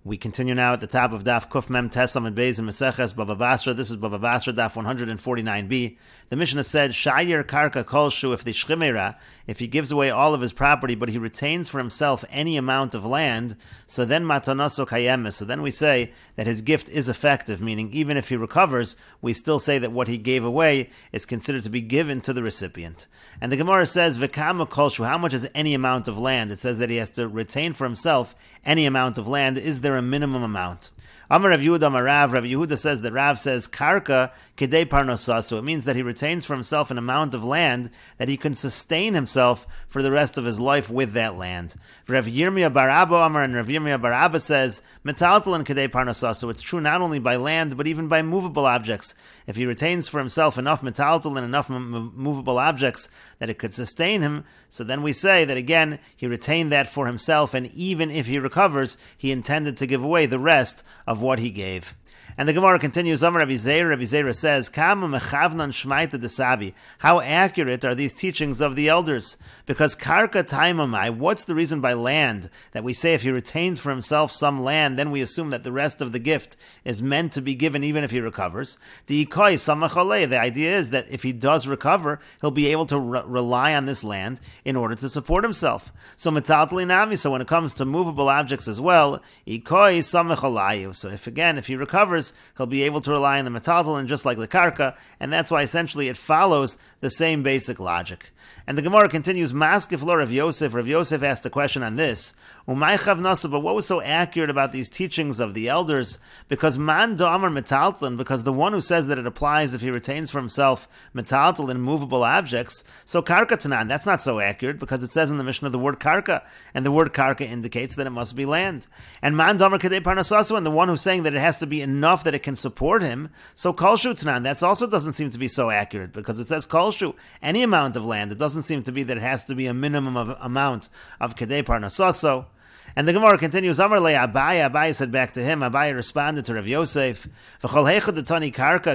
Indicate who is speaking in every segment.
Speaker 1: We continue now at the top of Daf Kuf Mem Tesam and Beis and Meseches Bava Basra. This is Bava Basra Daf 149b. The Mishnah said, Shayir Karka Kolshu, if the Shchimera, if he gives away all of his property, but he retains for himself any amount of land, so then Matanoso Kayemes. So then we say that his gift is effective, meaning even if he recovers, we still say that what he gave away is considered to be given to the recipient. And the Gemara says, V'kama Kolshu, how much is any amount of land? It says that he has to retain for himself any amount of land. Is there a minimum amount? Amar Rav Yehuda Amar Rav. Rav Yehuda says that Rav says karka kedei parnosah, so it means that he retains for himself an amount of land that he can sustain himself for the rest of his life with that land. Rav Yirmiyah bar Abba Amar, and Rav Yirmiyah bar Abba says metaltalan kedei parnosah, so it's true not only by land but even by movable objects. If he retains for himself enough metaltalan, enough movable objects that it could sustain him, so then we say that again he retained that for himself, and even if he recovers, he intended to give away the rest of what he gave. And the Gemara continues, Amar Rabbi Zera says, Kama mechavnan shmaita desabi. How accurate are these teachings of the elders? Because karka taimamai, what's the reason by land that we say if he retained for himself some land, then we assume that the rest of the gift is meant to be given even if he recovers? The idea is that if he does recover, he'll be able to rely on this land in order to support himself. So metaltali nami, so when it comes to movable objects as well, so if he recovers, he'll be able to rely on the metaltalin just like the karka, and that's why essentially it follows the same basic logic. And the Gemara continues, Maskif lo Rav Yosef. Rav Yosef asked a question on this. Umay chav nasa, but what was so accurate about these teachings of the elders? Because man da'amar metaltalin, because the one who says that it applies if he retains for himself metaltalin, movable objects, so karka tanan, that's not so accurate because it says in the Mishnah the word karka, and the word karka indicates that it must be land. And man da'amar kedei parnasasu, and the one who's saying that it has to be enough that it can support him, so kolshu tanan, that also doesn't seem to be so accurate because it says kolshu, any amount of land. It doesn't seem to be that it has to be a minimum of amount of kedei parnasaso. And the Gemara continues, Amar le Abaye. Abaye said back to him, Abaye responded to Rav Yosef, karka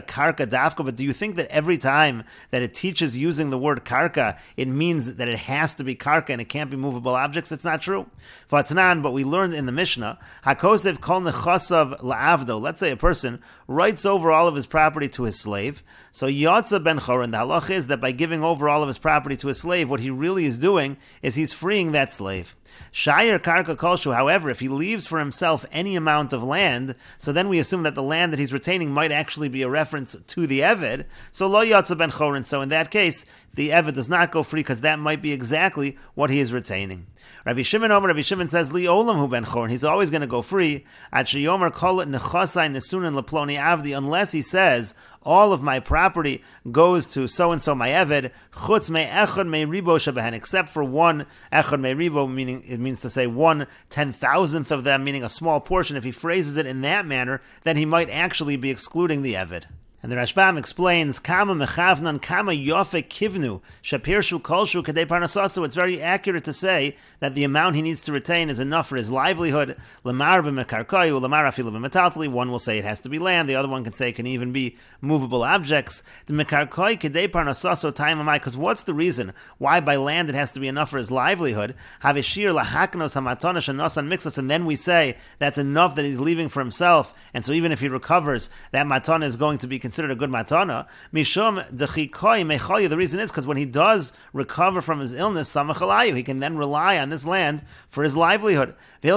Speaker 1: dafka, but do you think that every time that it teaches using the word karka, it means that it has to be karka and it can't be movable objects? It's not true. But we learned in the Mishnah, hakosev kol nechasav la'avdo, let's say a person writes over all of his property to his slave, so yotza ben choron, the halach is that by giving over all of his property to a slave, what he really is doing is he's freeing that slave. Shayir karka kolshu, however, if he leaves for himself any amount of land, so then we assume that the land that he's retaining might actually be a reference to the Eved, so lo yotza ben choron, so in that case, the Eved does not go free because that might be exactly what he is retaining. Rabbi Shimon says, Li olam hu ben choron, he's always going to go free, at sheyomer kol nechasai nesunan leploni avdi, unless he says, all of my property goes to so-and-so my Eved, chutz me echad me ribo shebehen, except for one echad me ribo, meaning it means to say 1/10,000th of them, meaning a small portion. If he phrases it in that manner, then he might actually be excluding the Eved. And the Rashbam explains, Kama mechavnan, kama yofe kivnu, shapirshu kolshu kadei parnasasu. It's very accurate to say that the amount he needs to retain is enough for his livelihood. Lemar b'mekarkayu, lemar afilu b'metaltali. One will say it has to be land. The other one can say it can even be movable objects. The mekarkayu kadei parnasasu taimamai. Because what's the reason why by land it has to be enough for his livelihood? Havishir lahaknos hamatana shanosan mixus. And then we say that's enough that he's leaving for himself. And so even if he recovers, that matana is going to be considered a good matana. Mishum dechikoi mechayu. The reason is because when he does recover from his illness, samachalayu, he can then rely on this land for his livelihood. And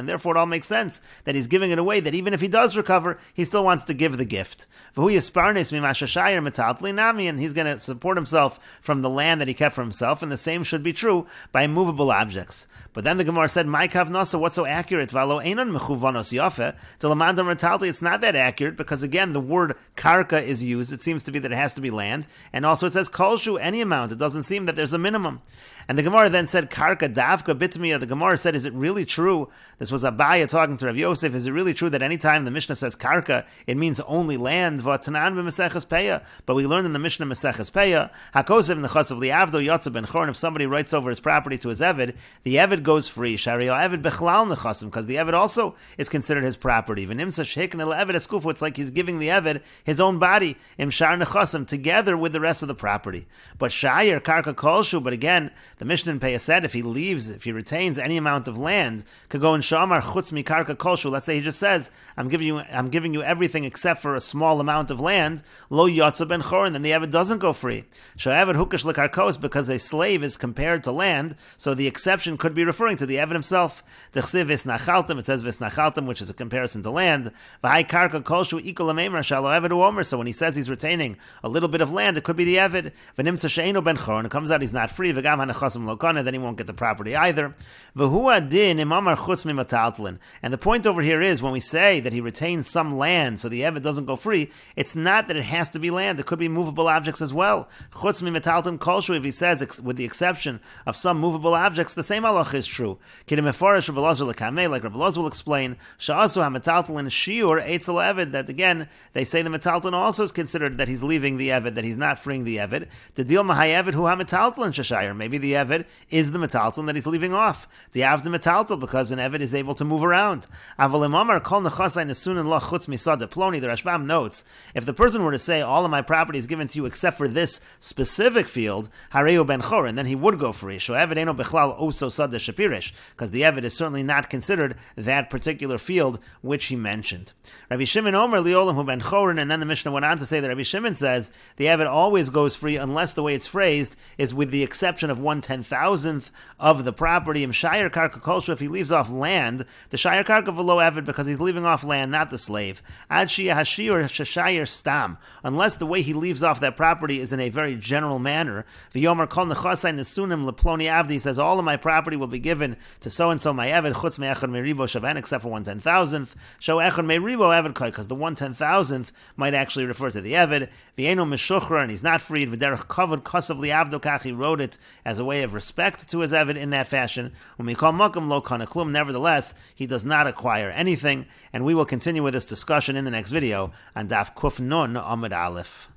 Speaker 1: therefore it all makes sense that he's giving it away, that even if he does recover, he still wants to give the gift. And he's going to support himself from the land that he kept for himself, and the same should be true by movable objects. But then the Gemara said, "My kavnasa, what's so accurate? It's not that accurate because again the word karka is used. It seems to be that it has to be land, and also it says kolshu, any amount. It doesn't seem that there's a minimum." And the Gemara then said, Karka davka bitmiya. The Gemara said, is it really true? This was Abaye talking to Rav Yosef. Is it really true that anytime the Mishnah says karka, it means only land? V'atanan b'Meseches peya. But we learned in the Mishnah Meseches peya, hakosev nechasav li'avdo yotza ben choron. If somebody writes over his property to his Eved, the Eved goes free. Shari Eved bechlal nechasim, because the Eved also is considered his property. V'nimsa sheikin el Eved eskufu. It's like he's giving the Eved his own body, imshar nechasim, together with the rest of the property. But shayir karka kolshu. But again, The Mishnah in Peah said if he retains any amount of land, could go in Shamar chutz mikarka kolshu. Let's say he just says, I'm giving you everything except for a small amount of land. Lo yotza ben chorin, then the Eved doesn't go free. She'eved hukash lekarkos, because a slave is compared to land, so the exception could be referring to the Eved himself. T'chsiv visnachaltem, it says visnachaltem, which is a comparison to land. V'hai karka kolshu ikol ameimer shalo Eved uomer. So when he says he's retaining a little bit of land, it could be the Eved. V'nimsa she'eno ben chorin, it comes out he's not free. V'gam hanachasim lo kana, then he won't get the property either. V'hu adin imamar chutz mimataltlin. And the point over here is when we say that he retains some land, so the Eved doesn't go free, it's not that it has to be land. It could be movable objects as well. Chutz mimataltlin kolshu, if he says with the exception of some movable objects, the same halach is true. Like Rabbi Elazar will explain, sha'asu hamataltlin shiur eitzel Eved, that again they say the metaltlin also is considered that he's leaving the Eved, that he's not freeing the Eved. To deal mahay Eved hu hamataltlin shashayir, maybe the Eved is the metaltlin that he's leaving off. The Av the metaltlin, because an Eved is able to move around. Avalimamar kol nechasai nesunin lo chutz misada ploni. The Rashbam notes, if the person were to say all of my property is given to you except for this specific field, hareu ben chorin, then he would go free. Sho Eved eno bechlal oso sada shapirish, because the Eved is certainly not considered that particular field which he mentioned. Rabbi Shimon Omer liolam hu ben chorin, and then the Mishnah went on to say that Rabbi Shimon says the Eved always goes free unless the way it's phrased is with the exception of 1/10,000th of the property. Im shayir karka kolshu, if he leaves off land, the shayir karka v'lo Eved, because he's leaving off land, not the slave. Ad shiyah hashir shashayir stam, unless the way he leaves off that property is in a very general manner. V'yomer kol nechasai nesunim leploni avdi, he says all of my property will be given to so and so my Eved chutz me'echad merivo shaven, except for 1/10,000th. Show echad merivo Eved koi, because the 1/10,000th might actually refer to the Eved. V'eno mishuchra, and he's not freed. V'derech kavod kasav liavdo kach, he wrote it as a way of respect to his Eved in that fashion. Umikol makam lo kana klum, nevertheless he does not acquire anything. And we will continue with this discussion in the next video on Daf Kuf Nun Amud Aleph.